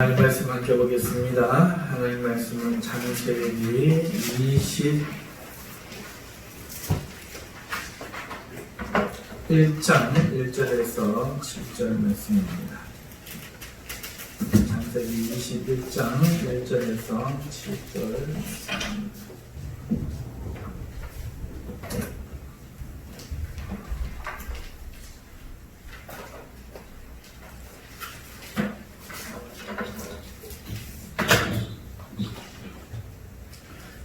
하나님 말씀 함께 보겠습니다. 하나님 말씀은 창세기 21장 1절에서 7절 말씀입니다. 창세기 21장 1절에서 7절 말씀입니다.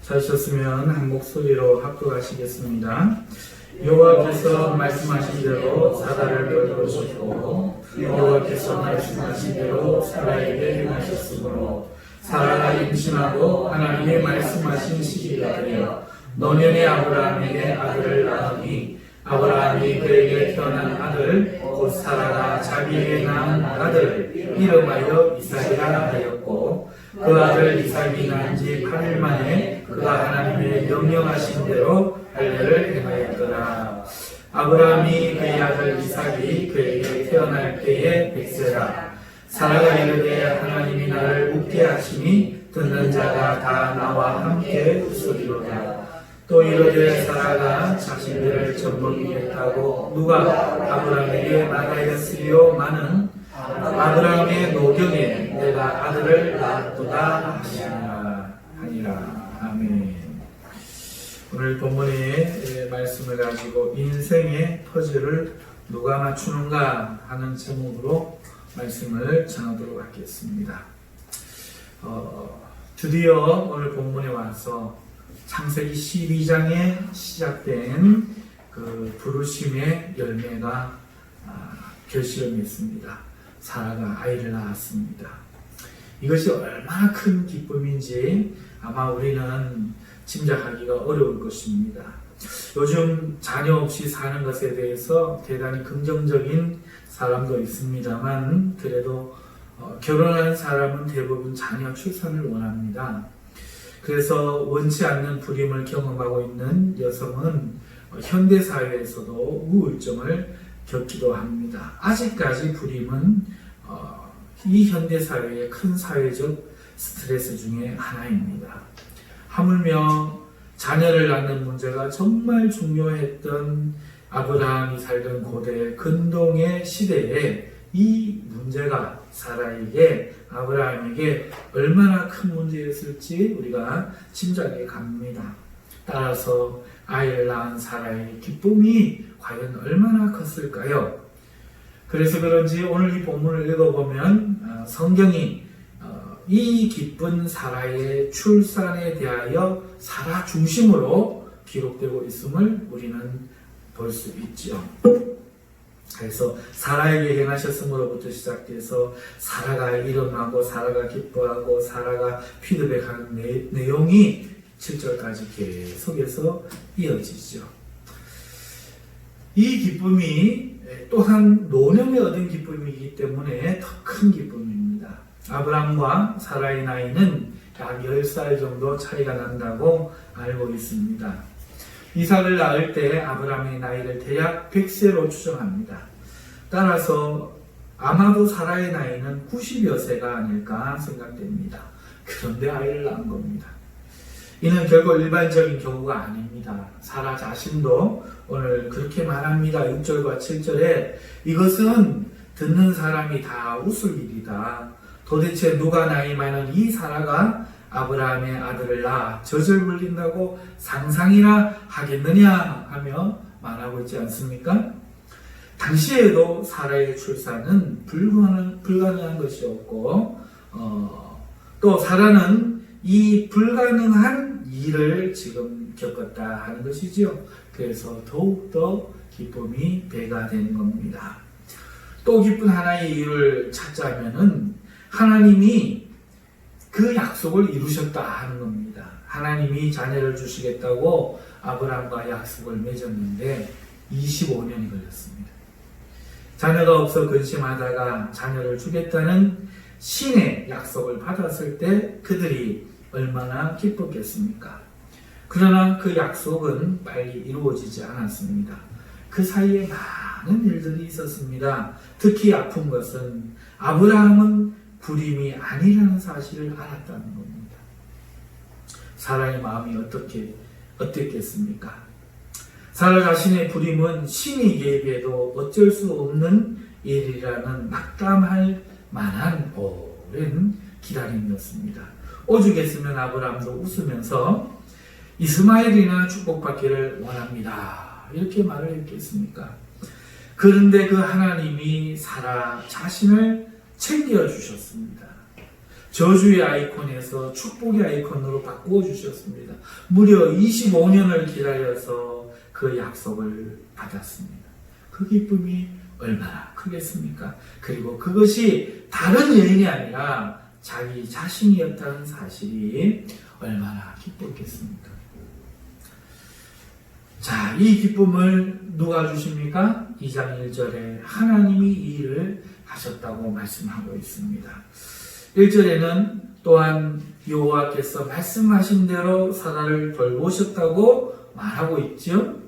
찾으셨으면 한 목소리로 합독하시겠습니다. 여호와께서 말씀하신 대로 사라를 벌거주시고 여호와께서 말씀하신 대로 사라에게 행하셨으므로 사라가 임신하고 하나님의 말씀하신 시기가 되어 노년의 아브라함에게 아들을 낳으니 아브라함이 그에게 태어난 아들 곧 사라가 자기에게 낳은 아들을 이름하여 이삭이라 하였고 그 아들 이삭이 낳은 지 8일 만에 그가 하나님의 명령하신 대로 할례를 행하였더라. 아브라함이 그의 아들 이삭이 그에게 태어날 때에 100세라. 사라가 이르되 하나님이 나를 웃게 하시니 듣는 자가 다 나와 함께 웃으리로다. 또 이르되 사라가 자신들을 젖먹이겠다고 누가 아브라함에게 말하였으리요 마는 아브라함의 노경에 내가 아들을 낳았도다 하니라. 아멘. 오늘 본문의 말씀을 가지고 인생의 퍼즐을 누가 맞추는가 하는 제목으로 말씀을 전하도록 하겠습니다. 드디어 오늘 본문에 와서 창세기 12장에 시작된 그 부르심의 열매가 결실했습니다. 사라가 아이를 낳았습니다. 이것이 얼마나 큰 기쁨인지 아마 우리는 짐작하기가 어려울 것입니다. 요즘 자녀 없이 사는 것에 대해서 대단히 긍정적인 사람도 있습니다만 그래도 결혼한 사람은 대부분 자녀 출산을 원합니다. 그래서 원치 않는 불임을 경험하고 있는 여성은 현대사회에서도 우울증을 겪기도 합니다. 아직까지 불임은 이 현대사회의 큰 사회적 스트레스 중에 하나입니다. 하물며 자녀를 낳는 문제가 정말 중요했던 아브라함이 살던 고대 근동의 시대에 이 문제가 사라에게 아브라함에게 얼마나 큰 문제였을지 우리가 짐작해 갑니다. 따라서 아이를 낳은 사라의 기쁨이 과연 얼마나 컸을까요? 그래서 그런지 오늘 이 본문을 읽어보면 성경이 이 기쁜 사라의 출산에 대하여 사라 중심으로 기록되고 있음을 우리는 볼 수 있죠. 그래서 사라에게 행하셨음으로부터 시작돼서 사라가 일어나고 사라가 기뻐하고 사라가 피드백하는 내용이 7절까지 계속해서 이어지죠. 이 기쁨이 또한 노년에 얻은 기쁨이기 때문에 더 큰 기쁨입니다. 아브라함과 사라의 나이는 약 10살 정도 차이가 난다고 알고 있습니다. 이삭을 낳을 때 아브라함의 나이를 대략 100세로 추정합니다. 따라서 아마도 사라의 나이는 90여 세가 아닐까 생각됩니다. 그런데 아이를 낳은 겁니다. 이는 결국 일반적인 경우가 아닙니다. 사라 자신도 오늘 그렇게 말합니다. 6절과 7절에 이것은 듣는 사람이 다 웃을 일이다. 도대체 누가 나이 많은 이 사라가 아브라함의 아들을 낳아 젖을 물린다고 상상이나 하겠느냐 하며 말하고 있지 않습니까? 당시에도 사라의 출산은 불가능한 것이었고 또 사라는 이 불가능한 일을 지금 겪었다 하는 것이죠. 그래서 더욱더 기쁨이 배가 되는 겁니다. 또 기쁜 하나의 이유를 찾자면은 하나님이 그 약속을 이루셨다 하는 겁니다. 하나님이 자녀를 주시겠다고 아브라함과 약속을 맺었는데 25년이 걸렸습니다. 자녀가 없어 근심하다가 자녀를 주겠다는 신의 약속을 받았을 때 그들이 얼마나 기뻤겠습니까? 그러나 그 약속은 빨리 이루어지지 않았습니다. 그 사이에 많은 일들이 있었습니다. 특히 아픈 것은 아브라함은 불임이 아니라는 사실을 알았다는 겁니다. 사라의 마음이 어땠겠습니까? 사라 자신의 불임은 신이 개입해도 어쩔 수 없는 일이라는 낙담할 만한 오랜 기다림이었습니다. 오죽했으면 아브라함도 웃으면서 이스마엘이나 축복받기를 원합니다. 이렇게 말을 했겠습니까? 그런데 그 하나님이 사라 자신을 챙겨주셨습니다. 저주의 아이콘에서 축복의 아이콘으로 바꾸어 주셨습니다. 무려 25년을 기다려서 그 약속을 받았습니다. 그 기쁨이 얼마나 크겠습니까? 그리고 그것이 다른 여인이 아니라 자기 자신이었다는 사실이 얼마나 기뻤겠습니까? 자, 이 기쁨을 누가 주십니까? 2장 1절에 하나님이 이 일을 하셨다고 말씀하고 있습니다. 1절에는 또한 여호와께서 말씀하신 대로 사라를 돌보셨다고 말하고 있죠.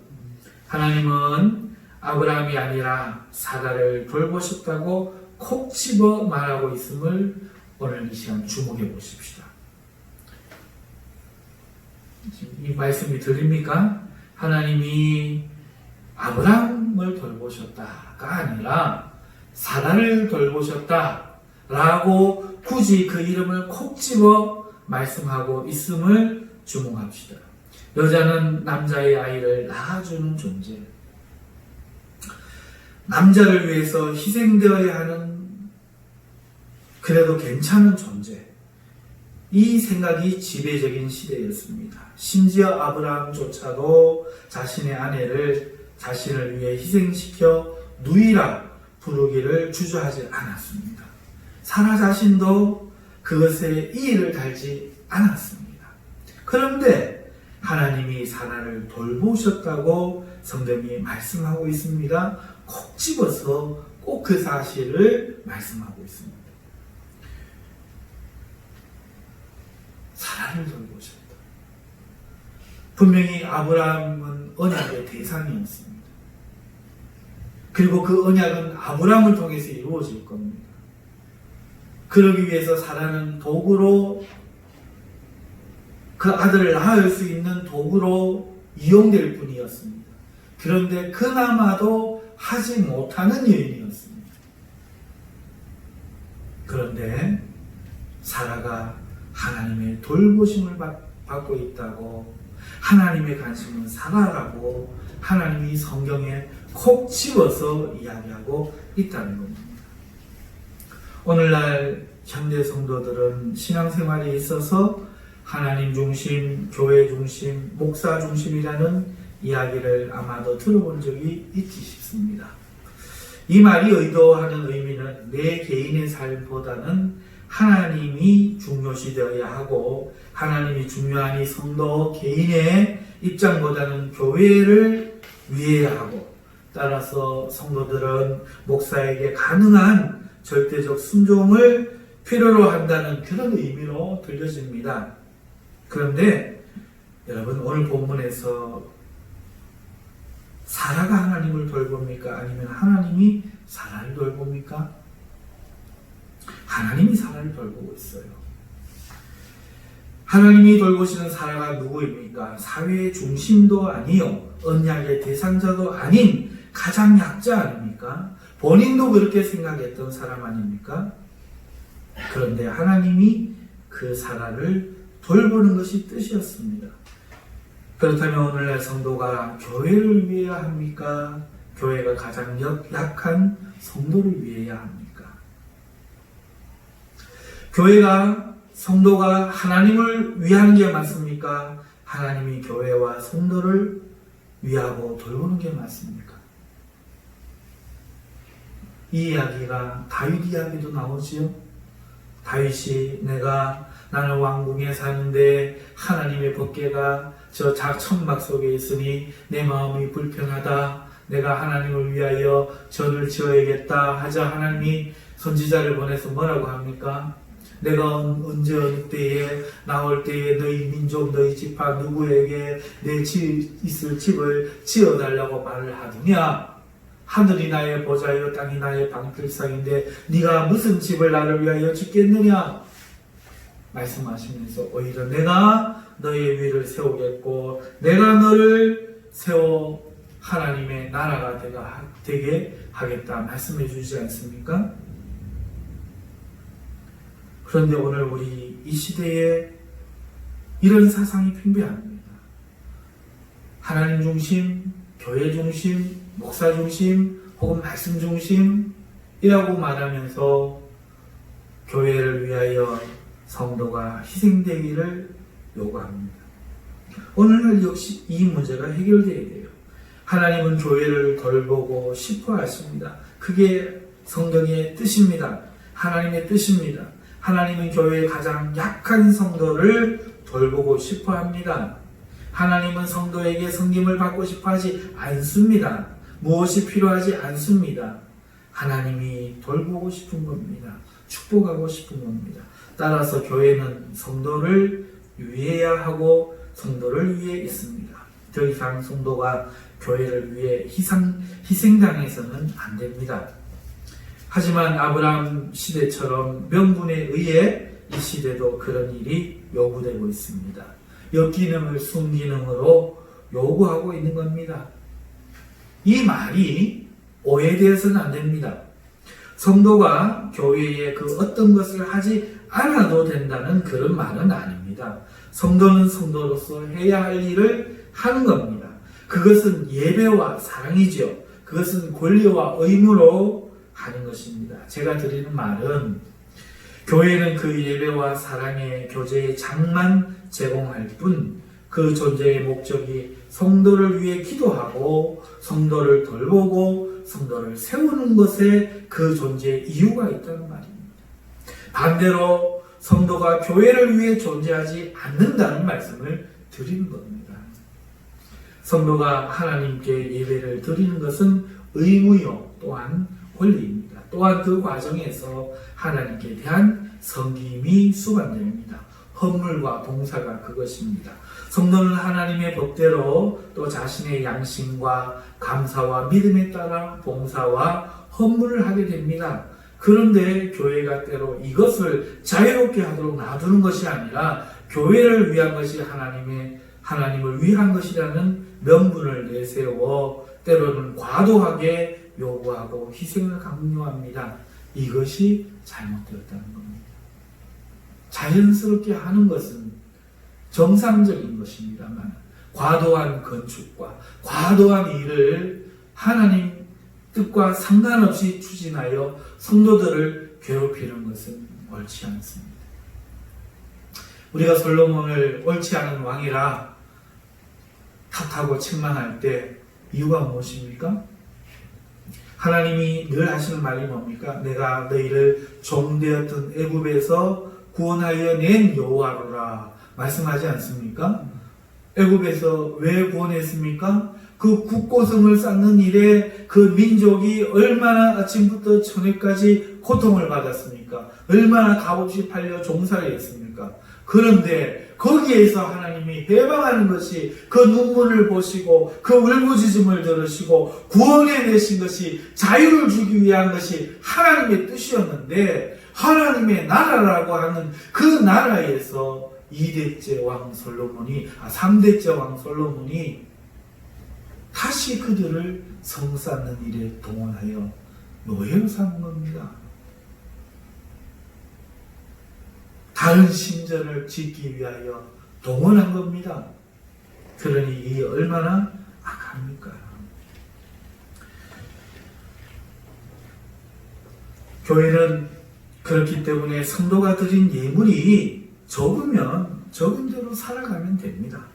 하나님은 아브라함이 아니라 사라를 돌보셨다고 콕 집어 말하고 있음을 오늘 이 시간 주목해 보십시다. 이 말씀이 들립니까? 하나님이 아브라함을 돌보셨다가 아니라 사라를 돌보셨다라고 굳이 그 이름을 콕 집어 말씀하고 있음을 주목합시다. 여자는 남자의 아이를 낳아주는 존재, 남자를 위해서 희생되어야 하는 그래도 괜찮은 존재, 이 생각이 지배적인 시대였습니다. 심지어 아브라함조차도 자신의 아내를 자신을 위해 희생시켜 누이라 부르기를 주저하지 않았습니다. 사라 자신도 그것에 이의를 달지 않았습니다. 그런데 하나님이 사라를 돌보셨다고 성경이 말씀하고 있습니다. 콕 집어서 꼭 그 사실을 말씀하고 있습니다. 사라를 돌보셨다. 분명히 아브라함은 언약의 대상이었습니다. 그리고 그 언약은 아브라함을 통해서 이루어질 겁니다. 그러기 위해서 사라는 도구로, 그 아들을 낳을 수 있는 도구로 이용될 뿐이었습니다. 그런데 그나마도 하지 못하는 여인이었습니다. 그런데 사라가 하나님의 돌보심을 받고 있다고, 하나님의 관심은 사라라고 하나님이 성경에 콕 집어서 이야기하고 있다는 겁니다. 오늘날 현대 성도들은 신앙생활에 있어서 하나님 중심, 교회 중심, 목사 중심이라는 이야기를 아마도 들어본 적이 있지 싶습니다. 이 말이 의도하는 의미는 내 개인의 삶보다는 하나님이 중요시 되어야 하고, 하나님이 중요하니 성도 개인의 입장보다는 교회를 위해야 하고, 따라서 성도들은 목사에게 가능한 절대적 순종을 필요로 한다는 그런 의미로 들려집니다. 그런데 여러분, 오늘 본문에서 사라가 하나님을 돌봅니까? 아니면 하나님이 사라를 돌봅니까? 하나님이 사라를 돌보고 있어요. 하나님이 돌보시는 사라가 누구입니까? 사회의 중심도 아니요, 언약의 대상자도 아닌 가장 약자 아닙니까? 본인도 그렇게 생각했던 사람 아닙니까? 그런데 하나님이 그 사라를 돌보는 것이 뜻이었습니다. 그렇다면 오늘날 성도가 교회를 위해야 합니까? 교회가 가장 약한 성도를 위해야 합니까? 교회가, 성도가 하나님을 위하는 게 맞습니까? 하나님이 교회와 성도를 위하고 돌보는 게 맞습니까? 이 이야기가 다윗 이야기도 나오지요. 다윗이 나는 왕궁에 사는데 하나님의 법궤가 저 천막 속에 있으니 내 마음이 불편하다. 내가 하나님을 위하여 전을 지어야겠다 하자 하나님이 선지자를 보내서 뭐라고 합니까? 내가 언제 어느 때에 나올 때에 너희 민족 너희 지파 누구에게 내 있을 집을 지어달라고 말을 하느냐? 하늘이 나의 보좌요 땅이 나의 방필상인데 네가 무슨 집을 나를 위하여 짓겠느냐 말씀하시면서 오히려 내가 너의 위를 세우겠고 내가 너를 세워 하나님의 나라가 되게 하겠다 말씀해 주지 않습니까? 그런데 오늘 우리 이 시대에 이런 사상이 팽배합니다. 하나님 중심, 교회 중심, 목사 중심, 혹은 말씀 중심이라고 말하면서 교회를 위하여 성도가 희생되기를 요구합니다. 오늘날 역시 이 문제가 해결되어야 돼요. 하나님은 교회를 돌보고 싶어 하십니다. 그게 성경의 뜻입니다. 하나님의 뜻입니다. 하나님은 교회의 가장 약한 성도를 돌보고 싶어 합니다. 하나님은 성도에게 섬김을 받고 싶어 하지 않습니다. 무엇이 필요하지 않습니다. 하나님이 돌보고 싶은 겁니다. 축복하고 싶은 겁니다. 따라서 교회는 성도를 위해야 하고 성도를 위해 있습니다. 더 이상 성도가 교회를 위해 희생당해서는 안 됩니다. 하지만 아브라함 시대처럼 명분에 의해 이 시대도 그런 일이 요구되고 있습니다. 역기능을 순기능으로 요구하고 있는 겁니다. 이 말이 오해되어서는 안 됩니다. 성도가 교회에 그 어떤 것을 하지 않아도 된다는 그런 말은 아닙니다. 성도는 성도로서 해야 할 일을 하는 겁니다. 그것은 예배와 사랑이지요. 그것은 권리와 의무로 하는 것입니다. 제가 드리는 말은 교회는 그 예배와 사랑의 교제의 장만 제공할 뿐 그 존재의 목적이 성도를 위해 기도하고 성도를 돌보고 성도를 세우는 것에 그 존재의 이유가 있다는 말입니다. 반대로 성도가 교회를 위해 존재하지 않는다는 말씀을 드리는 겁니다. 성도가 하나님께 예배를 드리는 것은 의무요 또한 권리입니다. 또한 그 과정에서 하나님께 대한 섬김이 수반됩니다. 헌물과 봉사가 그것입니다. 성도는 하나님의 법대로 또 자신의 양심과 감사와 믿음에 따라 봉사와 헌물을 하게 됩니다. 그런데 교회가 때로 이것을 자유롭게 하도록 놔두는 것이 아니라 교회를 위한 것이 하나님을 위한 것이라는 명분을 내세워 때로는 과도하게 요구하고 희생을 강요합니다. 이것이 잘못되었다는 겁니다. 자연스럽게 하는 것은 정상적인 것입니다만 과도한 건축과 과도한 일을 하나님 뜻과 상관없이 추진하여 성도들을 괴롭히는 것은 옳지 않습니다. 우리가 솔로몬을 옳지 않은 왕이라 탓하고 책망할 때 이유가 무엇입니까? 하나님이 늘 하시는 말이 뭡니까? 내가 너희를 종되었던 애굽에서 구원하여 낸 여호와로라 말씀하지 않습니까? 애굽에서 왜 구원했습니까? 그 국고성을 쌓는 일에 그 민족이 얼마나 아침부터 저녁까지 고통을 받았습니까? 얼마나 값없이 팔려 종살이 했습니까? 그런데 거기에서 하나님이 해방하는 것이 그 눈물을 보시고 그 울부짖음을 들으시고 구원해 내신 것이 자유를 주기 위한 것이 하나님의 뜻이었는데 하나님의 나라라고 하는 그 나라에서 2대째 왕 솔로몬이 3대째 왕 솔로몬이 다시 그들을 성 쌓는 일에 동원하여 노예로 삼은 겁니다. 다른 신전을 짓기 위하여 동원한 겁니다. 그러니 이 얼마나 악합니까? 교회는 그렇기 때문에 성도가 드린 예물이 적으면 적은 대로 살아가면 됩니다.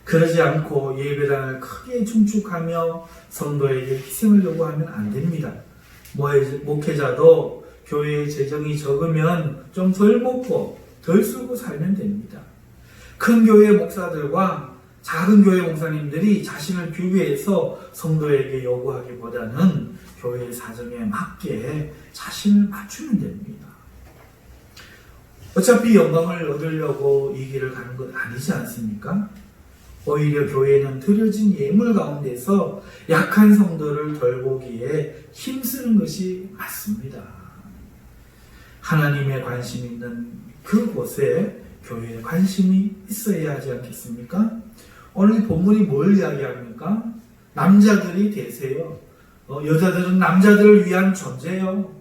그러지 않고 예배당을 크게 중축하며 성도에게 희생을 요구하면 안 됩니다. 목회자도 교회의 재정이 적으면 좀 덜 먹고 덜 쓰고 살면 됩니다. 큰 교회 목사들과 작은 교회 목사님들이 자신을 비교해서 성도에게 요구하기보다는 교회의 사정에 맞게 자신을 맞추면 됩니다. 어차피 영광을 얻으려고 이 길을 가는 것 아니지 않습니까? 오히려 교회는 드려진 예물 가운데서 약한 성도를 돌보기에 힘쓰는 것이 맞습니다. 하나님의 관심 있는 그곳에 교회에 관심이 있어야 하지 않겠습니까? 오늘 본문이 뭘 이야기합니까? 남자들이 되세요. 여자들은 남자들을 위한 존재예요.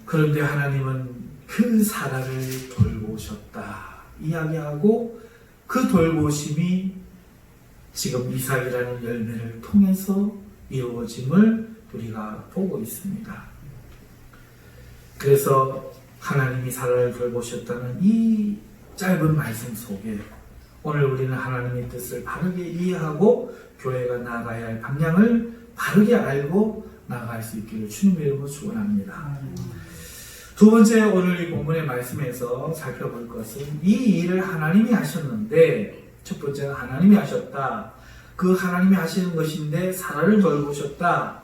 그런데 하나님은 그 사라를 돌보셨다 이야기하고 그 돌보심이 지금 이삭이라는 열매를 통해서 이루어짐을 우리가 보고 있습니다. 그래서 하나님이 사라를 돌보셨다는 이 짧은 말씀 속에 오늘 우리는 하나님의 뜻을 바르게 이해하고 교회가 나아가야 할 방향을 바르게 알고 나아갈 수 있기를 주님의 이름으로 축원합니다. 두 번째, 오늘 이 본문의 말씀에서 살펴볼 것은 이 일을 하나님이 하셨는데, 첫 번째는 하나님이 하셨다. 그 하나님이 하시는 것인데 사라를 돌보셨다.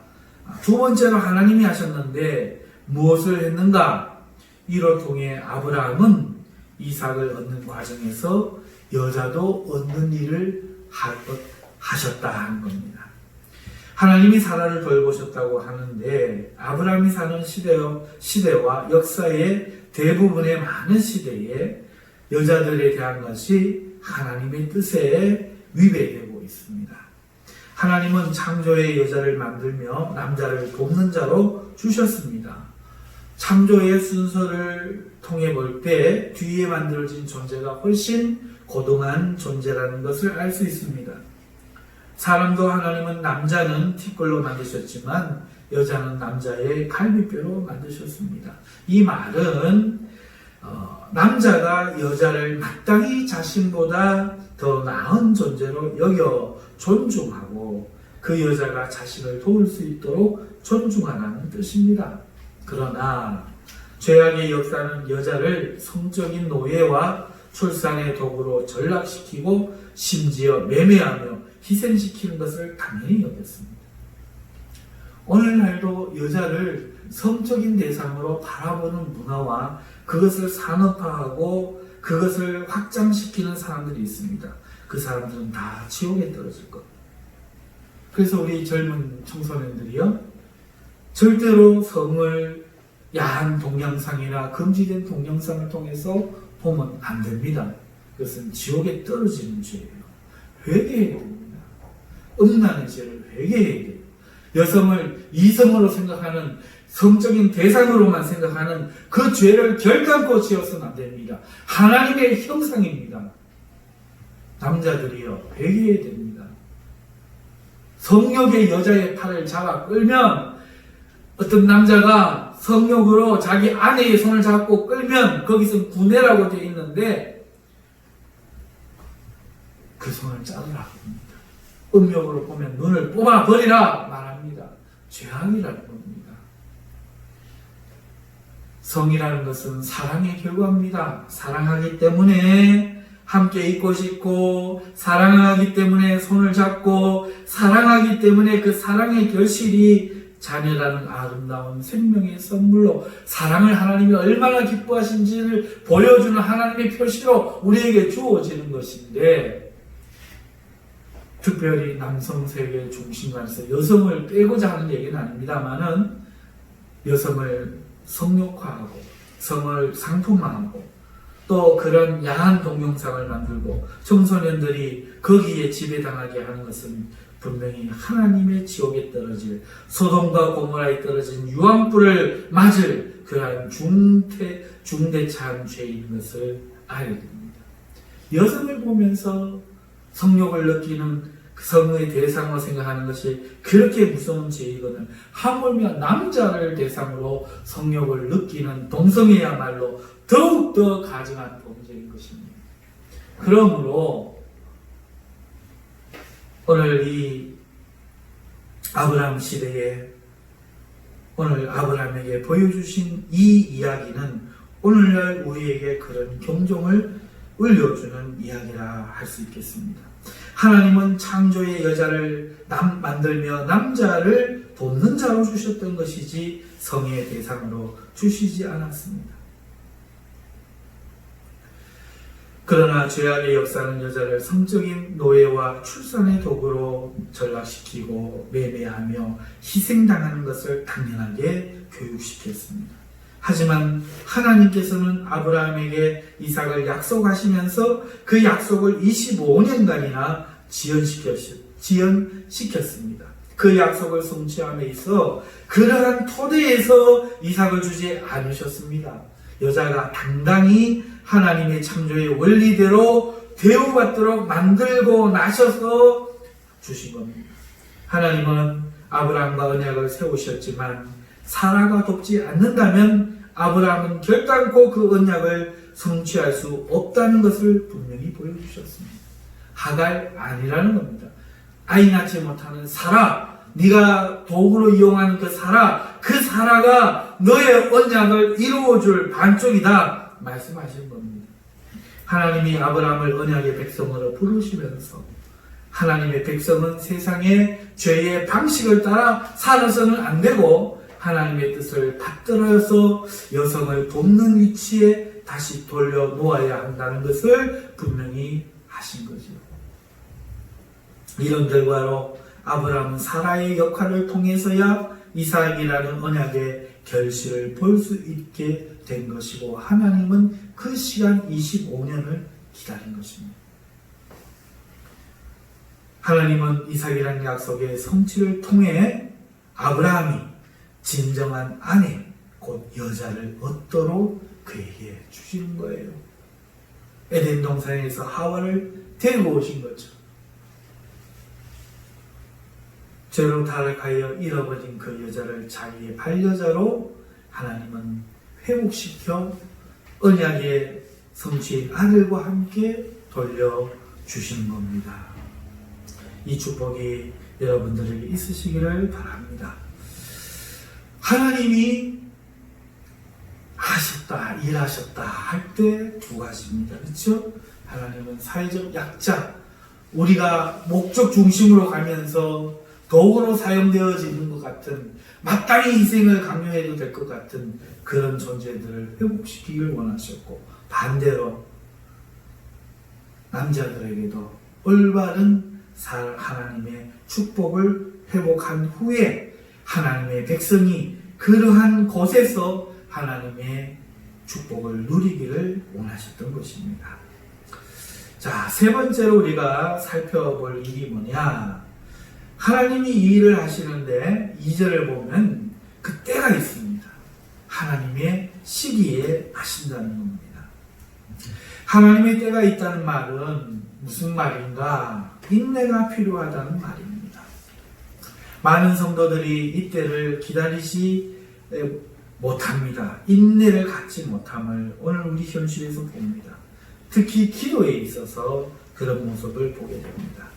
두 번째로 하나님이 하셨는데 무엇을 했는가? 이로 통해 아브라함은 이삭을 얻는 과정에서 여자도 얻는 일을 하셨다 하는 겁니다. 하나님이 사라를 돌보셨다고 하는데 아브라함이 사는 시대와 역사의 대부분의 많은 시대에 여자들에 대한 것이 하나님의 뜻에 위배되고 있습니다. 하나님은 창조의 여자를 만들며 남자를 돕는 자로 주셨습니다. 창조의 순서를 통해 볼 때 뒤에 만들어진 존재가 훨씬 고등한 존재라는 것을 알 수 있습니다. 사람도 하나님은 남자는 티끌로 만드셨지만 여자는 남자의 갈비뼈로 만드셨습니다. 이 말은 남자가 여자를 마땅히 자신보다 더 나은 존재로 여겨 존중하고 그 여자가 자신을 도울 수 있도록 존중하라는 뜻입니다. 그러나 죄악의 역사는 여자를 성적인 노예와 출산의 도구로 전락시키고 심지어 매매하며 희생시키는 것을 당연히 여겼습니다. 오늘날도 여자를 성적인 대상으로 바라보는 문화와 그것을 산업화하고 그것을 확장시키는 사람들이 있습니다. 그 사람들은 다 지옥에 떨어질 겁니다. 그래서 우리 젊은 청소년들이요, 절대로 성을 야한 동영상이나 금지된 동영상을 통해서 보면 안 됩니다. 그것은 지옥에 떨어지는 죄예요. 회개해야 됩니다. 음란의 죄를 회개해야 돼요. 여성을 이성으로 생각하는 성적인 대상으로만 생각하는 그 죄를 결단코 지어서는 안 됩니다. 하나님의 형상입니다. 남자들이요, 회개해야 됩니다. 성욕의 여자의 팔을 잡아 끌면, 어떤 남자가 성욕으로 자기 아내의 손을 잡고 끌면 거기서 구내라고 되어 있는데 그 손을 자르라고 합니다. 음욕으로 보면 눈을 뽑아버리라 말합니다. 죄악이라는 겁니다. 성이라는 것은 사랑의 결과입니다. 사랑하기 때문에 함께 있고 싶고, 사랑하기 때문에 손을 잡고, 사랑하기 때문에 그 사랑의 결실이 자녀라는 아름다운 생명의 선물로 사랑을 하나님이 얼마나 기뻐하신지를 보여주는 하나님의 표시로 우리에게 주어지는 것인데, 특별히 남성 세계의 중심관에서 여성을 빼고자 하는 얘기는 아닙니다만은 여성을 성욕화하고 성을 상품화하고 또 그런 야한 동영상을 만들고 청소년들이 거기에 지배당하게 하는 것은 분명히 하나님의 지옥에 떨어질, 소돔과 고모라에 떨어진 유황불을 맞을 그러한 중대차한 죄인 것을 알아야 됩니다. 여성을 보면서 성욕을 느끼는 성의 대상으로 생각하는 것이 그렇게 무서운 죄이거든, 하물며 남자를 대상으로 성욕을 느끼는 동성애야말로 더욱더 가증한 범죄인 것입니다. 그러므로 오늘 이 아브라함 시대에 오늘 아브라함에게 보여주신 이 이야기는 오늘날 우리에게 그런 경종을 울려주는 이야기라 할 수 있겠습니다. 하나님은 창조의 여자를 만들며 남자를 돕는 자로 주셨던 것이지 성의 대상으로 주시지 않았습니다. 그러나 죄악의 역사는 여자를 성적인 노예와 출산의 도구로 전락시키고 매매하며 희생당하는 것을 당연하게 교육시켰습니다. 하지만 하나님께서는 아브라함에게 이삭을 약속하시면서 그 약속을 25년간이나 지연시켰습니다. 그 약속을 성취함에 있어 그러한 토대에서 이삭을 주지 않으셨습니다. 여자가 당당히 하나님의 창조의 원리대로 대우받도록 만들고 나셔서 주신 겁니다. 하나님은 아브라함과 언약을 세우셨지만 사라가 돕지 않는다면 아브라함은 결단코 그 언약을 성취할 수 없다는 것을 분명히 보여주셨습니다. 하갈 아니라는 겁니다. 아이 낳지 못하는 사라, 네가 도구로 이용하는 그 사라가 너의 언약을 이루어줄 반쪽이다 말씀하신 겁니다. 하나님이 아브라함을 언약의 백성으로 부르시면서 하나님의 백성은 세상의 죄의 방식을 따라 살아서는 안 되고 하나님의 뜻을 받들어서 여성을 돕는 위치에 다시 돌려놓아야 한다는 것을 분명히 하신 거죠. 이런 결과로 아브라함은 사라의 역할을 통해서야 이삭이라는 언약의 결실을 볼 수 있게 된 것이고 하나님은 그 시간 25년을 기다린 것입니다. 하나님은 이삭이라는 약속의 성취를 통해 아브라함이 진정한 아내, 곧 여자를 얻도록 그에게 주시는 거예요. 에덴 동산에서 하와를 데리고 오신 거죠. 죄로 타락하여 잃어버린 그 여자를 자기의 반려자로 하나님은 회복시켜 언약의 성취인 아들과 함께 돌려주시는 겁니다. 이 축복이 여러분들에게 있으시기를 바랍니다. 하나님이 하셨다, 일하셨다 할 때 두 가지입니다. 그렇죠? 하나님은 사회적 약자, 우리가 목적 중심으로 가면서 도구로 사용되어지는 것 같은, 마땅히 희생을 강요해도 될 것 같은 그런 존재들을 회복시키길 원하셨고, 반대로 남자들에게도 올바른 하나님의 축복을 회복한 후에 하나님의 백성이 그러한 곳에서 하나님의 축복을 누리기를 원하셨던 것입니다. 자, 세 번째로 우리가 살펴볼 일이 뭐냐? 하나님이 이 일을 하시는데 2절을 보면 그 때가 있습니다. 하나님의 시기에 하신다는 겁니다. 하나님의 때가 있다는 말은 무슨 말인가? 인내가 필요하다는 말입니다. 많은 성도들이 이 때를 기다리지 못합니다. 인내를 갖지 못함을 오늘 우리 현실에서 봅니다. 특히 기도에 있어서 그런 모습을 보게 됩니다.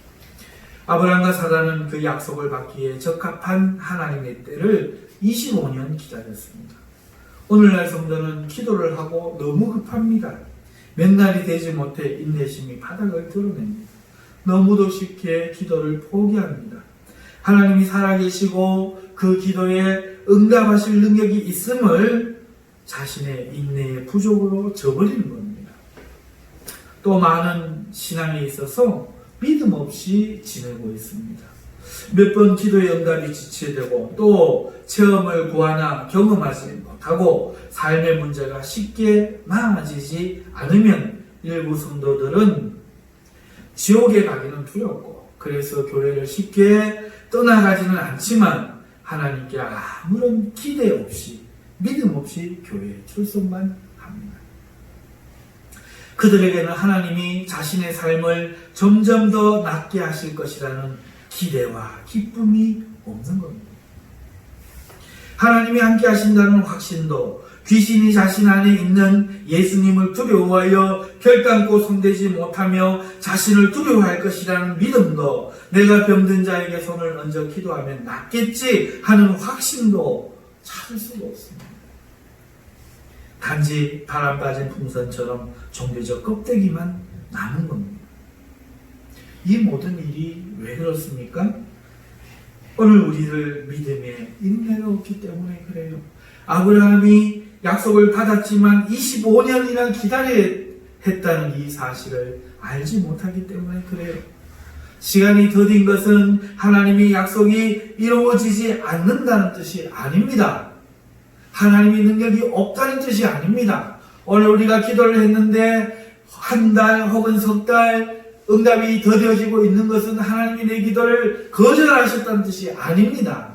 아브라함과 사라는 그 약속을 받기에 적합한 하나님의 때를 25년 기다렸습니다. 오늘날 성도는 기도를 하고 너무 급합니다. 몇 날이 되지 못해 인내심이 바닥을 드러냅니다. 너무도 쉽게 기도를 포기합니다. 하나님이 살아계시고 그 기도에 응답하실 능력이 있음을 자신의 인내의 부족으로 저버리는 겁니다. 또 많은 신앙에 있어서 믿음 없이 지내고 있습니다. 몇 번 기도의 응답이 지체되고 또 체험을 구하나 경험하지 못하고 삶의 문제가 쉽게 나아지지 않으면 일부 성도들은 지옥에 가기는 두렵고 그래서 교회를 쉽게 떠나가지는 않지만 하나님께 아무런 기대 없이 믿음 없이 교회에 출석만 합니다. 그들에게는 하나님이 자신의 삶을 점점 더 낫게 하실 것이라는 기대와 기쁨이 없는 겁니다. 하나님이 함께 하신다는 확신도 귀신이 자신 안에 있는 예수님을 두려워하여 결단코 손대지 못하며 자신을 두려워할 것이라는 믿음도 내가 병든 자에게 손을 얹어 기도하면 낫겠지 하는 확신도 찾을 수가 없습니다. 단지 바람 빠진 풍선처럼 종교적 껍데기만 남은 겁니다. 이 모든 일이 왜 그렇습니까? 오늘 우리들 믿음에 인내가 없기 때문에 그래요. 아브라함이 약속을 받았지만 25년이나 했다는 이 사실을 알지 못하기 때문에 그래요. 시간이 더딘 것은 하나님의 약속이 이루어지지 않는다는 뜻이 아닙니다. 하나님의 능력이 없다는 뜻이 아닙니다. 오늘 우리가 기도를 했는데 한 달 혹은 석 달 응답이 더뎌지고 있는 것은 하나님이 내 기도를 거절하셨다는 뜻이 아닙니다.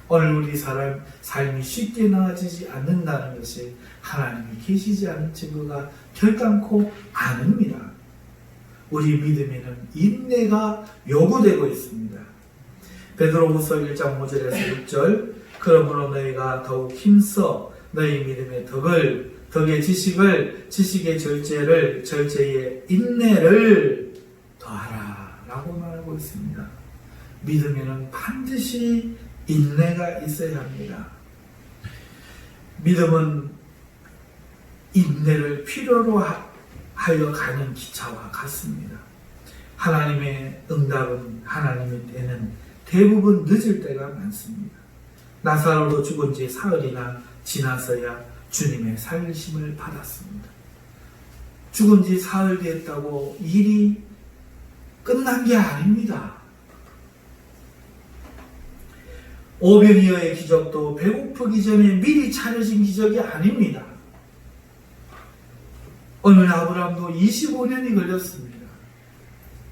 오늘 우리 삶이 쉽게 나아지지 않는다는 것이 하나님이 계시지 않은 증거가 결단코 아닙니다. 우리 믿음에는 인내가 요구되고 있습니다. 베드로후서 1장 5절에서 6절 그러므로 너희가 더욱 힘써 너희 믿음의 덕의 지식을 지식의 절제를 절제의 인내를 더하라 라고 말하고 있습니다. 믿음에는 반드시 인내가 있어야 합니다. 믿음은 인내를 필요로 하여 가는 기차와 같습니다. 하나님의 응답은 하나님의 때는 대부분 늦을 때가 많습니다. 나사로도 죽은 지 사흘이나 지나서야 주님의 살리심을 받았습니다. 죽은 지 사흘 됐다고 일이 끝난 게 아닙니다. 오병이어의 기적도 배고프기 전에 미리 차려진 기적이 아닙니다. 어느 아브라함도 25년이 걸렸습니다.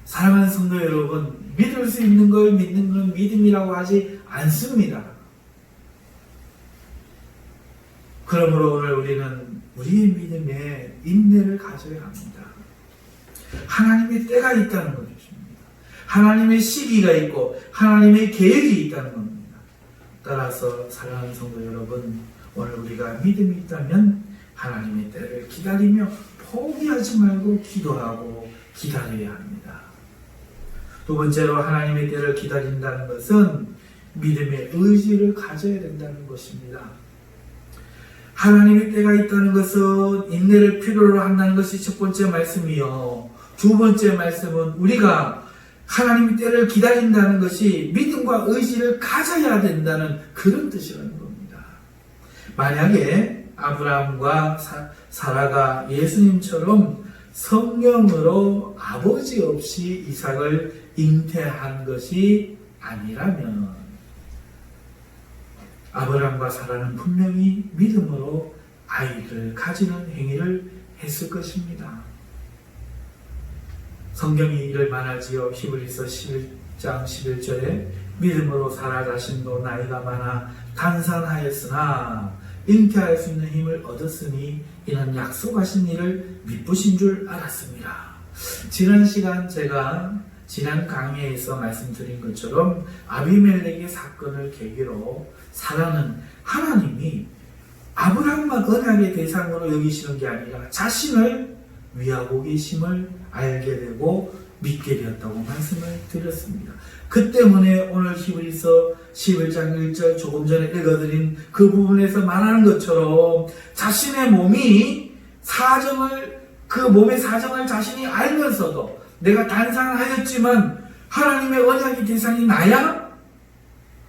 사랑하는 성도 여러분, 믿을 수 있는 걸 믿는 건 믿음이라고 하지 않습니다. 그러므로 오늘 우리는 우리의 믿음에 인내를 가져야 합니다. 하나님의 때가 있다는 것입니다. 하나님의 시기가 있고 하나님의 계획이 있다는 겁니다. 따라서 사랑하는 성도 여러분, 오늘 우리가 믿음이 있다면 하나님의 때를 기다리며 포기하지 말고 기도하고 기다려야 합니다. 두 번째로 하나님의 때를 기다린다는 것은 믿음의 의지를 가져야 된다는 것입니다. 하나님의 때가 있다는 것은 인내를 필요로 한다는 것이 첫 번째 말씀이요. 두 번째 말씀은 우리가 하나님의 때를 기다린다는 것이 믿음과 의지를 가져야 된다는 그런 뜻이라는 겁니다. 만약에 아브라함과 사라가 예수님처럼 성령으로 아버지 없이 이삭을 잉태한 것이 아니라면 아브라함과 사라는 분명히 믿음으로 아이를 가지는 행위를 했을 것입니다. 성경이 이를 말하지요. 히브리서 11장 11절에 믿음으로 사라 자신도 나이가 많아 단산하였으나 잉태할 수 있는 힘을 얻었으니 이는 약속하신 일을 미쁘신 줄 알았습니다. 지난 시간 제가 지난 강의에서 말씀드린 것처럼 아비멜렉의 사건을 계기로 사라는 하나님이 아브라함만 언약의 대상으로 여기시는 게 아니라 자신을 위하고 계심을 알게 되고 믿게 되었다고 말씀을 드렸습니다. 그 때문에 오늘 히브리서 11장 1절 조금 전에 읽어드린 그 부분에서 말하는 것처럼 자신의 몸이 그 몸의 사정을 자신이 알면서도 내가 단상하였지만 하나님의 언약의 대상이 나야?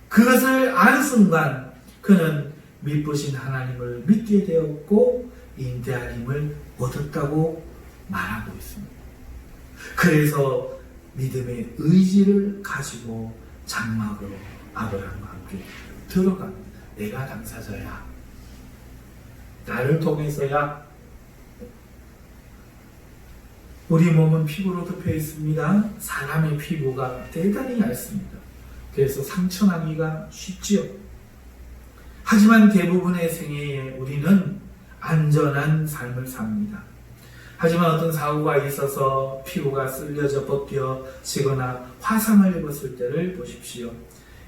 그것을 안 순간 그는 미쁘신 하나님을 믿게 되었고 잉태할 힘을 얻었다고 말하고 있습니다. 그래서 믿음의 의지를 가지고 장막으로 아브라함과 함께 들어갑니다. 내가 당사자야. 나를 통해서야. 우리 몸은 피부로 덮여 있습니다. 사람의 피부가 대단히 얇습니다. 그래서 상처나기가 쉽지요. 하지만 대부분의 생애에 우리는 안전한 삶을 삽니다. 하지만 어떤 사고가 있어서 피부가 쓸려져 벗겨지거나 화상을 입었을 때를 보십시오.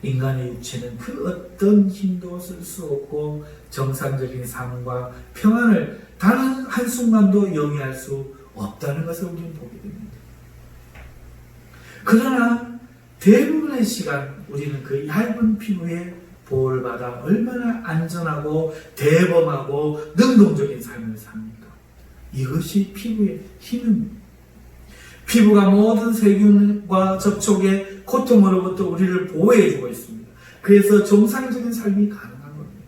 인간의 육체는 그 어떤 힘도 쓸 수 없고 정상적인 삶과 평안을 단 한순간도 영위할 수 없다는 것을 우리는 보게 됩니다. 그러나 대부분의 시간 우리는 그 얇은 피부에 보호를 받아 얼마나 안전하고 대범하고 능동적인 삶을 삽니까? 이것이 피부의 힘입니다. 피부가 모든 세균과 접촉의 고통으로부터 우리를 보호해주고 있습니다. 그래서 정상적인 삶이 가능한 겁니다.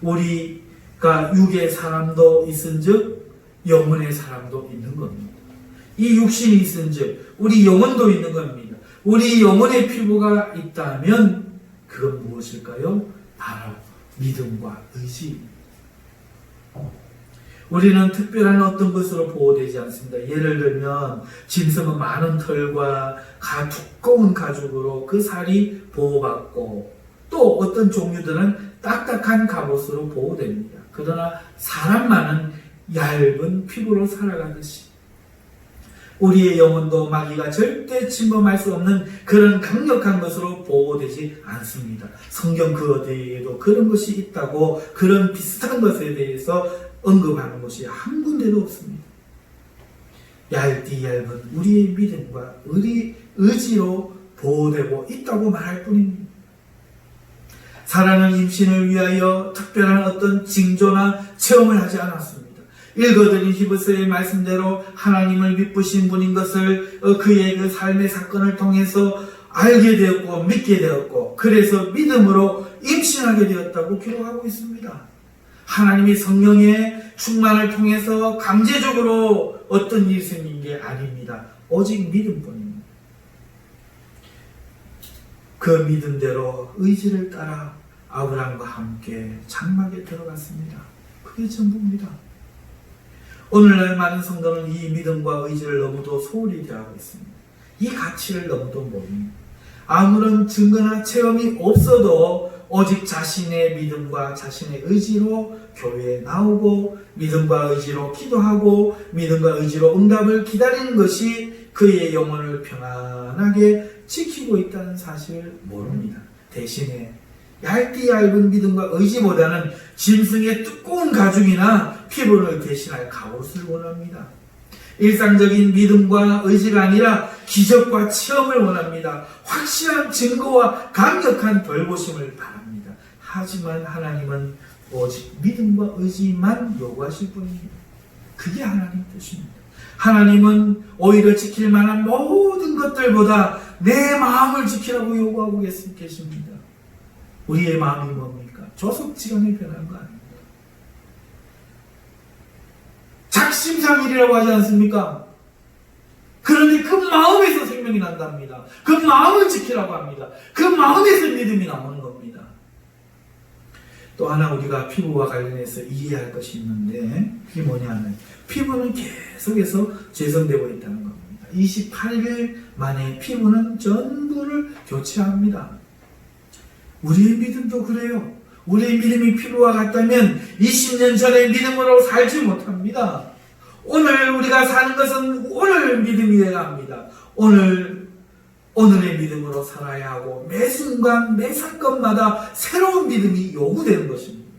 우리 그러니까 육의 사람도 있은즉 영혼의 사람도 있는 겁니다. 이 육신이 있은즉 우리 영혼도 있는 겁니다. 우리 영혼의 피부가 있다면 그건 무엇일까요? 바로 믿음과 의지입니다. 우리는 특별한 어떤 것으로 보호되지 않습니다. 예를 들면 짐승은 많은 털과 두꺼운 가죽으로 그 살이 보호받고, 또 어떤 종류들은 딱딱한 갑옷으로 보호됩니다. 그러나 사람만은 얇은 피부로 살아가듯이 우리의 영혼도 마귀가 절대 침범할 수 없는 그런 강력한 것으로 보호되지 않습니다. 성경 그 어디에도 그런 것이 있다고, 그런 비슷한 것에 대해서 언급하는 것이 한 군데도 없습니다. 얇디 얇은 우리의 믿음과 우리 의지로 보호되고 있다고 말할 뿐입니다. 사라는 임신을 위하여 특별한 어떤 징조나 체험을 하지 않았습니다. 읽어드린 히브리서의 말씀대로 하나님을 믿으신 분인 것을 그의 그 삶의 사건을 통해서 알게 되었고 믿게 되었고, 그래서 믿음으로 임신하게 되었다고 기록하고 있습니다. 하나님이 성령의 충만을 통해서 강제적으로 어떤 일이 생긴 게 아닙니다. 오직 믿음뿐입니다. 그 믿음대로 의지를 따라 아브라함과 함께 장막에 들어갔습니다. 그게 전부입니다. 오늘날 많은 성도는 이 믿음과 의지를 너무도 소홀히 대하고 있습니다. 이 가치를 너무도 모릅니다. 아무런 증거나 체험이 없어도 오직 자신의 믿음과 자신의 의지로 교회에 나오고, 믿음과 의지로 기도하고, 믿음과 의지로 응답을 기다리는 것이 그의 영혼을 평안하게 지키고 있다는 사실을 모릅니다. 대신에 얇디 얇은 믿음과 의지보다는 짐승의 두꺼운 가죽이나 피부를 대신할 갑옷을 원합니다. 일상적인 믿음과 의지가 아니라 기적과 체험을 원합니다. 확실한 증거와 강력한 벌보심을 바랍니다. 하지만 하나님은 오직 믿음과 의지만 요구하실 뿐입니다. 그게 하나님 뜻입니다. 하나님은 오히려 지킬 만한 모든 것들보다 내 마음을 지키라고 요구하고 계십니다. 우리의 마음이 뭡니까? 조석지간에 변한 거 아닙니까? 작심삼일이라고 하지 않습니까? 그런데 그 마음에서 생명이 난답니다. 그 마음을 지키라고 합니다. 그 마음에서 믿음이 나오는 겁니다. 또 하나 우리가 피부와 관련해서 이해할 것이 있는데, 그게 뭐냐면 피부는 계속해서 재생되고 있다는 겁니다. 28일 만에 피부는 전부를 교체합니다. 우리의 믿음도 그래요. 우리의 믿음이 피부와 같다면 20년 전의 믿음으로 살지 못합니다. 오늘 우리가 사는 것은 오늘 믿음이어야 합니다. 오늘의 믿음으로 살아야 하고, 매 순간 매 사건마다 새로운 믿음이 요구되는 것입니다.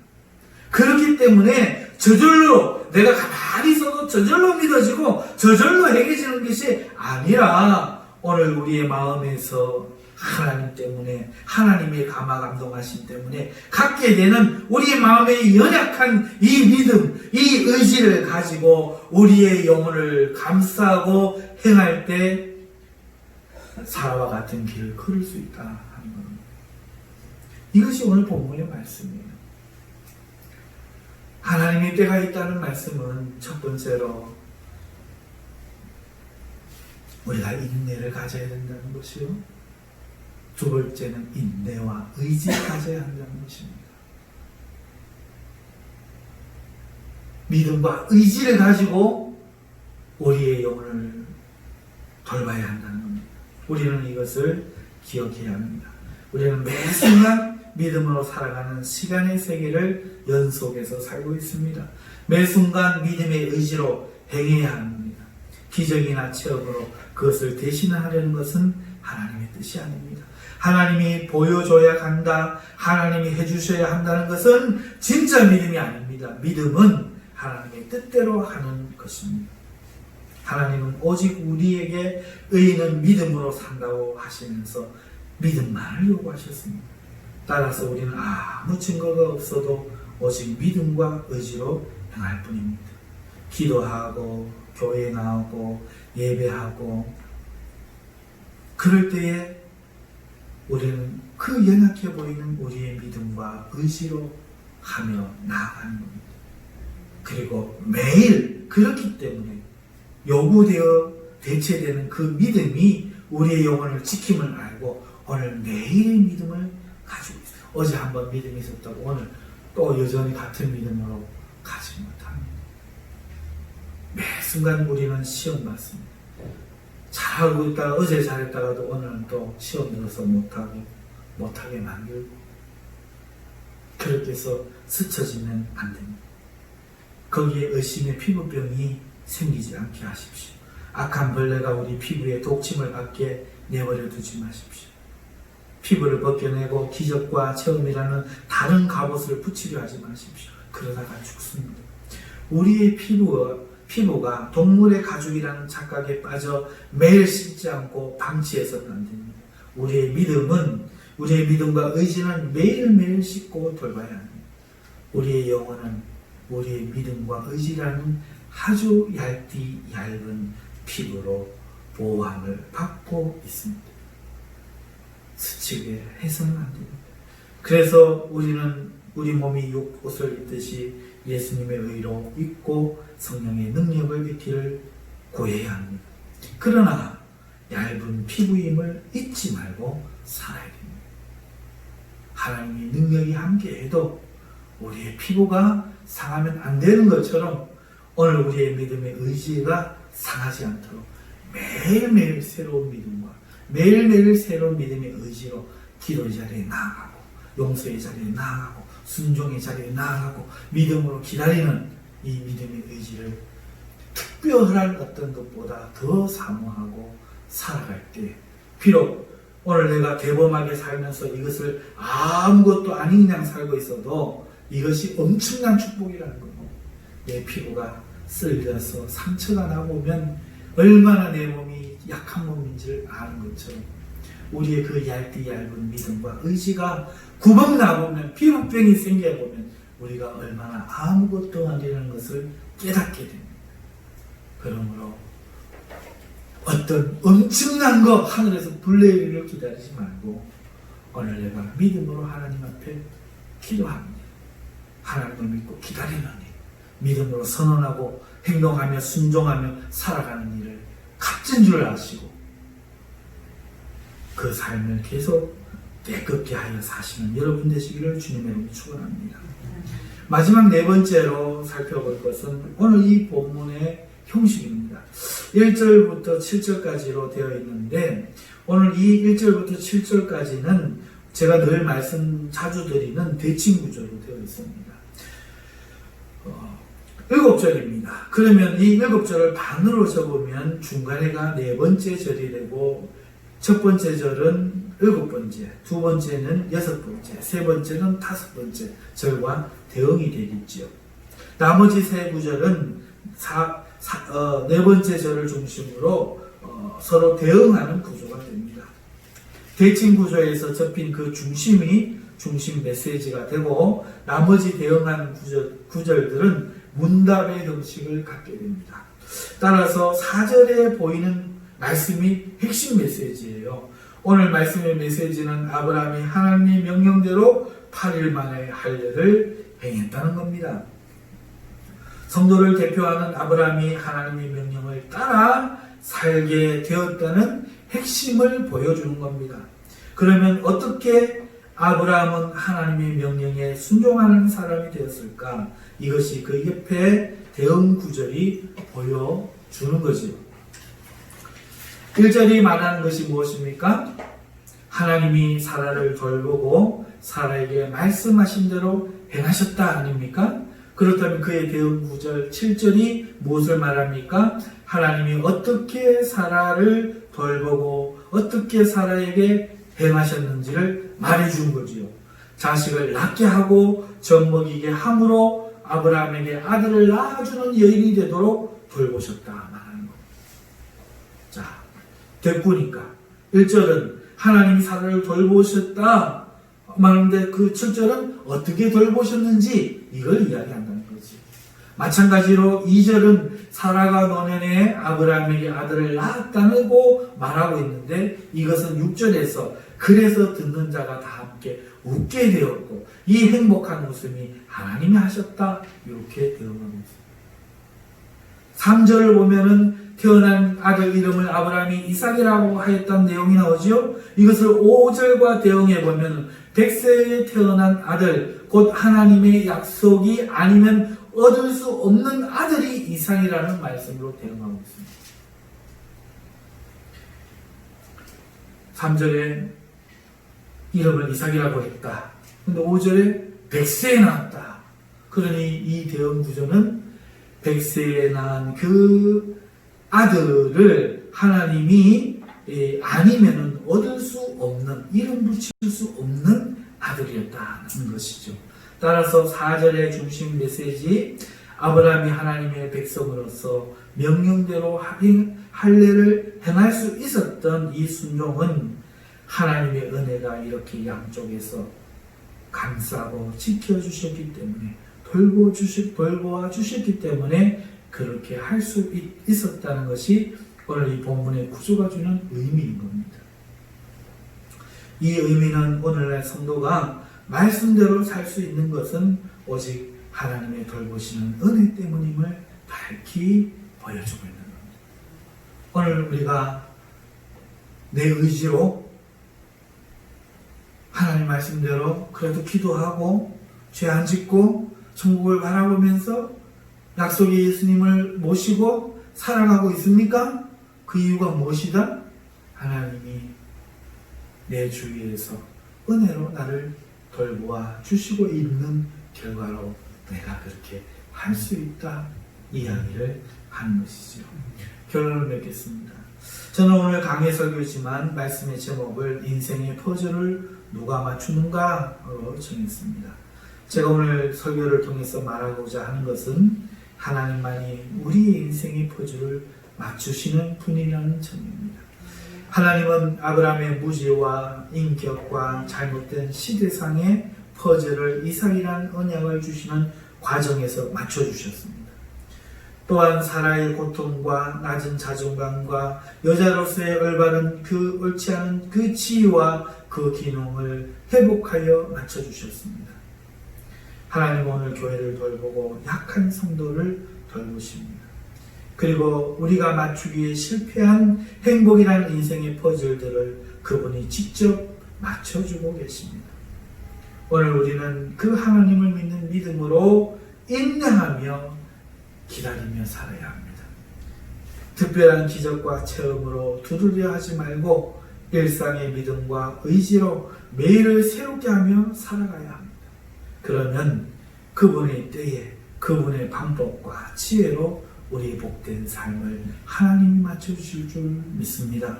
그렇기 때문에 저절로 내가 가만히 있어도 저절로 믿어지고 저절로 행해지는 것이 아니라, 오늘 우리의 마음에서 하나님 때문에, 하나님의 감화감동하심 때문에 갖게 되는 우리의 마음의 연약한 이 믿음, 이 의지를 가지고 우리의 영혼을 감싸고 행할 때 사라와 같은 길을 걸을 수 있다 하는 겁니다. 이것이 오늘 본문의 말씀이에요. 하나님의 때가 있다는 말씀은 첫 번째로 우리가 인내를 가져야 된다는 것이요, 두 번째는 인내와 의지를 가져야 한다는 것입니다. 믿음과 의지를 가지고 우리의 영혼을 돌봐야 한다는 겁니다. 우리는 이것을 기억해야 합니다. 우리는 매 순간 믿음으로 살아가는 시간의 세계를 연속해서 살고 있습니다. 매 순간 믿음의 의지로 행해야 합니다. 기적이나 체험으로 그것을 대신하려는 것은 하나님의 뜻이 아닙니다. 하나님이 보여줘야 한다, 하나님이 해주셔야 한다는 것은 진짜 믿음이 아닙니다. 믿음은 하나님의 뜻대로 하는 것입니다. 하나님은 오직 우리에게 의인은 믿음으로 산다고 하시면서 믿음만을 요구하셨습니다. 따라서 우리는 아무 증거가 없어도 오직 믿음과 의지로 행할 뿐입니다. 기도하고 교회에 나오고 예배하고, 그럴 때에 우리는 그 연약해 보이는 우리의 믿음과 의지로 하며 나아가는 겁니다. 그리고 매일 그렇기 때문에 요구되어 대체되는 그 믿음이 우리의 영혼을 지킴을 알고 오늘 매일의 믿음을 가지고 있어요. 어제 한번 믿음이 있었다고 오늘 또 여전히 같은 믿음으로 가지 못합니다. 매 순간 우리는 시험 받습니다. 잘하고 있다가 어제 잘했다가도 오늘은 또 시험 들어서 못하게 만들고 그렇게 해서 스쳐지면 안 됩니다. 거기에 의심의 피부병이 생기지 않게 하십시오. 악한 벌레가 우리 피부에 독침을 받게 내버려 두지 마십시오. 피부를 벗겨내고 기적과 체험이라는 다른 갑옷을 붙이려 하지 마십시오. 그러다가 죽습니다. 우리의 피부가 동물의 가죽이라는 착각에 빠져 매일 씻지 않고 방치해서는 안 됩니다. 우리의 믿음과 의지는 매일매일 씻고 돌봐야 합니다. 우리의 영혼은 우리의 믿음과 의지라는 아주 얇은 피부로 보호함을 받고 있습니다. 스치게 해서는 안 됩니다. 그래서 우리는 우리 몸이 옷을 입듯이 예수님의 의로 입고 성령의 능력을 입기를 구해야 합니다. 그러나 얇은 피부임을 잊지 말고 살아야 됩니다. 하나님의 능력이 함께해도 우리의 피부가 상하면 안 되는 것처럼 오늘 우리의 믿음의 의지가 상하지 않도록 매일매일 새로운 믿음과 매일매일 새로운 믿음의 의지로 기도의 자리에 나아가고 용서의 자리에 나아가고 순종의 자리에 나아가고 믿음으로 기다리는 이 믿음의 의지를 특별한 어떤 것보다 더 사모하고 살아갈 때 비록 오늘 내가 대범하게 살면서 이것을 아무것도 아닌 양 살고 있어도 이것이 엄청난 축복이라는 거예요. 내 피부가 쓸려서 상처가 나보면 얼마나 내 몸이 약한 몸인지를 아는 것처럼 우리의 그 얇은 믿음과 의지가 구멍 나보면 피부병이 생겨보면 우리가 얼마나 아무것도 아니라는 것을 깨닫게 됩니다. 그러므로 어떤 엄청난 거 하늘에서 불내리기를 기다리지 말고 오늘 내가 믿음으로 하나님 앞에 기도합니다. 하나님을 믿고 기다리는 일, 믿음으로 선언하고 행동하며 순종하며 살아가는 일을 값진 줄 아시고 그 삶을 계속 깨끗게 하여 사시는 여러분 되시기를 주님의 이름으로 축원합니다. 마지막 네 번째로 살펴볼 것은 오늘 이 본문의 형식입니다. 1절부터 7절까지로 되어 있는데 오늘 이 1절부터 7절까지는 제가 늘 자주 드리는 대칭구조로 되어 있습니다. 7절입니다. 그러면 이 7절을 반으로 접으면 중간에가 네 번째 절이 되고 첫 번째 절은 7번째, 두 번째는 6번째, 세 번째는 5번째 절과 대응이 되겠지요. 나머지 세 구절은 네 번째 절을 중심으로 서로 대응하는 구조가 됩니다. 대칭 구조에서 접힌 그 중심 메시지가 되고 나머지 대응하는 구절들은 문답의 형식을 갖게 됩니다. 따라서 4절에 보이는 말씀이 핵심 메시지예요. 오늘 말씀의 메시지는 아브라함이 하나님의 명령대로 8일 만에 할 일을 행했다는 겁니다. 성도를 대표하는 아브라함이 하나님의 명령을 따라 살게 되었다는 핵심을 보여주는 겁니다. 그러면 어떻게 아브라함은 하나님의 명령에 순종하는 사람이 되었을까? 이것이 그 옆에 대응 구절이 보여주는 거지요. 1절이 말하는 것이 무엇입니까? 하나님이 사라를 돌보고 사라에게 말씀하신 대로 행하셨다 아닙니까? 그렇다면 그의 대응 구절 7절이 무엇을 말합니까? 하나님이 어떻게 사라를 돌보고 어떻게 사라에게 행하셨는지를 말해준 거지요. 자식을 낳게 하고 젖먹이게 함으로 아브라함에게 아들을 낳아주는 여인이 되도록 돌보셨다 말하는 겁니다. 자, 됐구니까 1절은 하나님이 사라를 돌보셨다 말하는데 그 7절은 어떻게 돌보셨는지 이걸 이야기한다는 거지. 마찬가지로 2절은 사라가 노년에 아브라함에게 아들을 낳았다고 말하고 있는데, 이것은 6절에서 그래서 듣는 자가 다 함께 웃게 되었고 이 행복한 웃음이 하나님이 하셨다, 이렇게 대응하고 있습니다. 3절을 보면은 태어난 아들 이름을 아브라함이 이삭이라고 하였던 내용이 나오죠. 이것을 5절과 대응해 보면 100세에 태어난 아들, 곧 하나님의 약속이 아니면 얻을 수 없는 아들이 이삭이라는 말씀으로 대응하고 있습니다. 3절에 이름을 이삭이라고 했다. 근데 5절에 100세에 낳았다. 그러니 이 대응 구조는 100세에 낳은 그 아들을 하나님이 아니면은 얻을 수 없는, 이름 붙일 수 없는 아들이었다는 것이죠. 따라서 4절의 중심 메시지, 아브라함이 하나님의 백성으로서 명령대로 할례를 행할 수 있었던 이 순종은 하나님의 은혜가 이렇게 양쪽에서 감싸고 지켜주셨기 때문에, 돌보아 주셨기 때문에 그렇게 할 수 있었다는 것이 오늘 이 본문의 구조가 주는 의미인 겁니다. 이 의미는 오늘날 성도가 말씀대로 살 수 있는 것은 오직 하나님의 돌보시는 은혜 때문임을 밝히 보여주고 있는 겁니다. 오늘 우리가 내 의지로 하나님 말씀대로 그래도 기도하고 죄 안 짓고 천국을 바라보면서 약속의 예수님을 모시고 살아가고 있습니까? 그 이유가 무엇이다? 하나님이 내 주위에서 은혜로 나를 돌보아 주시고 있는 결과로 내가 그렇게 할 수 있다, 이야기를 하는 것이죠. 결론을 맺겠습니다. 저는 오늘 강의 설교지만 말씀의 제목을 인생의 퍼즐을 누가 맞추는가로 정했습니다. 제가 오늘 설교를 통해서 말하고자 하는 것은 하나님만이 우리의 인생의 퍼즐을 맞추시는 분이라는 점입니다. 하나님은 아브라함의 무지와 인격과 잘못된 시대상의 퍼즐을 이삭이라는 언약을 주시는 과정에서 맞춰주셨습니다. 또한 사라의 고통과 낮은 자존감과 여자로서의 올바른 그 옳지 않은 그 지위와 그 기능을 회복하여 맞춰주셨습니다. 하나님은 오늘 교회를 돌보고 약한 성도를 돌보십니다. 그리고 우리가 맞추기에 실패한 행복이라는 인생의 퍼즐들을 그분이 직접 맞춰주고 계십니다. 오늘 우리는 그 하나님을 믿는 믿음으로 인내하며 기다리며 살아야 합니다. 특별한 기적과 체험으로 두드려 하지 말고 일상의 믿음과 의지로 매일을 새롭게 하며 살아가야 합니다. 그러면 그분의 때에 그분의 방법과 지혜로 우리의 복된 삶을 하나님이 맞춰주실 줄 믿습니다.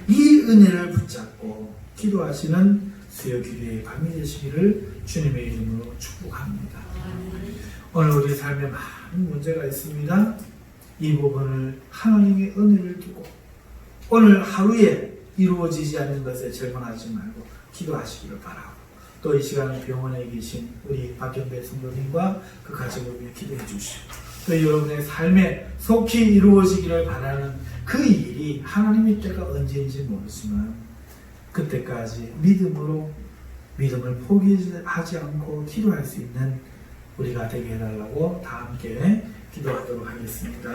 이 은혜를 붙잡고 기도하시는 수요 기도의 밤이 되시기를 주님의 이름으로 축복합니다. 오늘 우리 삶에 많은 문제가 있습니다. 이 부분을 하나님의 은혜를 두고 오늘 하루에 이루어지지 않는 것에 절망하지 말고 기도하시기를 바라고, 또 이 시간에 병원에 계신 우리 박경배 성도님과 그 가족을 위해 기도해 주시고, 또 여러분의 삶에 속히 이루어지기를 바라는 그 일이 하나님의 때가 언제인지 모르지만 그때까지 믿음으로 믿음을 포기하지 않고 기도할 수 있는 우리가 되게 해달라고 다 함께 기도하도록 하겠습니다.